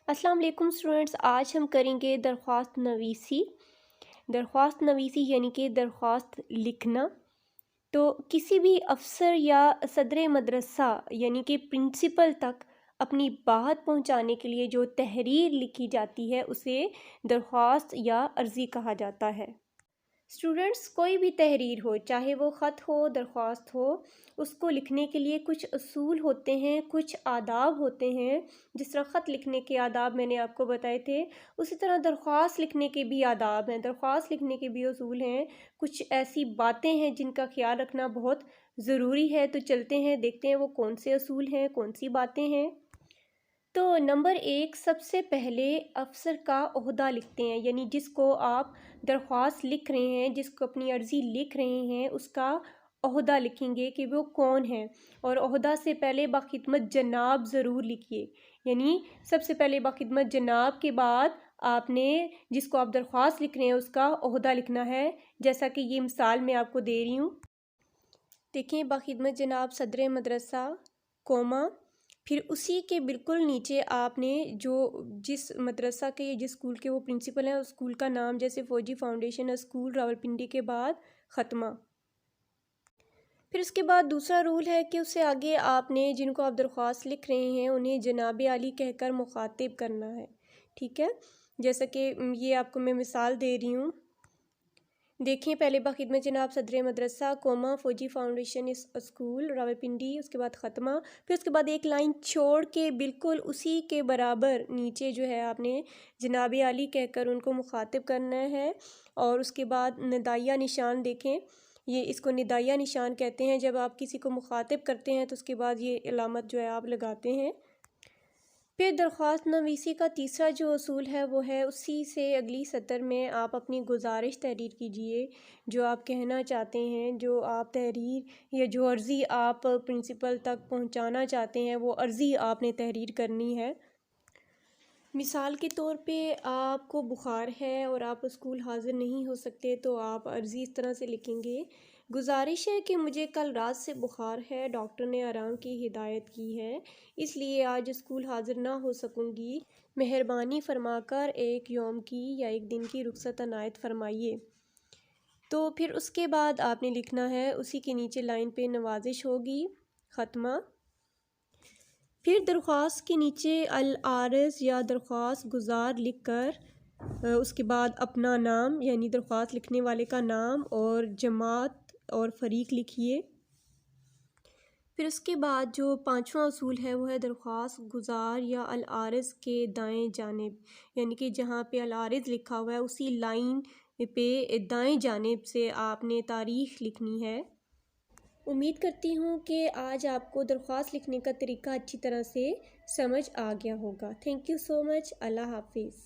अस्सलाम वालेकुम स्टूडेंट्स। आज हम करेंगे दरख्वास्त नवीसी यानी कि दरख्वास्त लिखना। तो किसी भी अफसर या सदर मदरसा यानी कि प्रिंसिपल तक अपनी बात पहुंचाने के लिए जो तहरीर लिखी जाती है उसे दरख्वास्त या अर्ज़ी कहा जाता है। स्टूडेंट्स, कोई भी तहरीर हो, चाहे वो ख़त हो, दरख्वास्त हो, उसको लिखने के लिए कुछ असूल होते हैं, कुछ आदाब होते हैं। जिस तरह ख़त लिखने के आदाब मैंने आपको बताए थे, उसी तरह दरख्वास्त लिखने के भी आदाब हैं, दरख्वास्त लिखने के भी असूल हैं। कुछ ऐसी बातें हैं जिनका ख्याल रखना बहुत ज़रूरी है। तो चलते हैं, देखते हैं वो कौन से असूल हैं, कौन सी बातें हैं। तो नंबर 1, सबसे पहले अफसर का ओहदा लिखते हैं, यानी जिसको आप दरख्वास्त लिख रहे हैं, जिसको अपनी अर्ज़ी लिख रहे हैं, उसका ओहदा लिखेंगे कि वो कौन है। और ओहदा से पहले बाखिदमत जनाब ज़रूर लिखिए, यानी सबसे पहले बाखिदमत जनाब के बाद आपने जिसको आप दरख्वास्त लिख रहे हैं उसका ओहदा लिखना है। जैसा कि ये मिसाल मैं आपको दे रही हूँ, देखिए, बाखिदमत जनाब सदर मदरसा, कोमा, फिर उसी के बिल्कुल नीचे आपने जो जिस मदरसा के जिस स्कूल के वो प्रिंसिपल हैं उस स्कूल का नाम, जैसे फ़ौजी फाउंडेशन स्कूल रावलपिंडी के बाद ख़त्मा। फिर उसके बाद दूसरा रूल है कि उससे आगे आपने जिनको आप दरख्वास्त लिख रहे हैं उन्हें जनाब आली कहकर मुखातिब करना है। ठीक है, जैसा कि ये आपको मैं मिसाल दे रही हूँ। देखिए, पहले बाखिदमत जनाब सदर मदरसा, कोमा, फ़ौजी फाउंडेशन स्कूल रावलपिंडी, उसके बाद ख़त्मा। फिर उसके बाद एक लाइन छोड़ के बिल्कुल उसी के बराबर नीचे जो है आपने जनाब आली कहकर उनको मुखातिब करना है। और उसके बाद निदाइया निशान देखें, ये इसको निदाइया निशान कहते हैं। जब आप किसी को मुखातिब करते हैं तो उसके बाद ये अलामत जो है आप लगाते हैं। फिर दरख्वास्त नवीसी का तीसरा जो असूल है वो है उसी से अगली सतर में आप अपनी गुजारिश तहरीर कीजिए, जो आप कहना चाहते हैं, जो आप तहरीर या जो अर्ज़ी आप प्रिंसिपल तक पहुंचाना चाहते हैं वो अर्ज़ी आपने तहरीर करनी है। मिसाल के तौर पे आपको बुखार है और आप स्कूल हाज़िर नहीं हो सकते, तो आप अर्ज़ी इस तरह से लिखेंगे, गुजारिश है कि मुझे कल रात से बुखार है, डॉक्टर ने आराम की हिदायत की है, इसलिए आज स्कूल हाज़िर ना हो सकूँगी, मेहरबानी फरमाकर एक यौम की या एक दिन की रुख्सत अनायत फरमाइए। तो फिर उसके बाद आपने लिखना है, उसी के नीचे लाइन पे नवाजिश होगी, ख़त्मा। फिर दरख्वास्त के नीचे अल आरज़ या दरख्वास्त गुज़ार लिख कर उसके बाद अपना नाम यानी दरख्वास्त लिखने वाले का नाम और जमात और फ़रीक लिखिए। फिर उसके बाद जो पांचवा असूल है वो है दरख्वास्त गुज़ार या अल आरज़ के दाएं जानिब, यानी कि जहाँ पे अल आरज़ लिखा हुआ है उसी लाइन पे दाएं जानिब से आपने तारीख़ लिखनी है। उम्मीद करती हूँ कि आज आपको दरख्वास्त लिखने का तरीका अच्छी तरह से समझ आ गया होगा। Thank you so much. अल्लाह हाफिज़।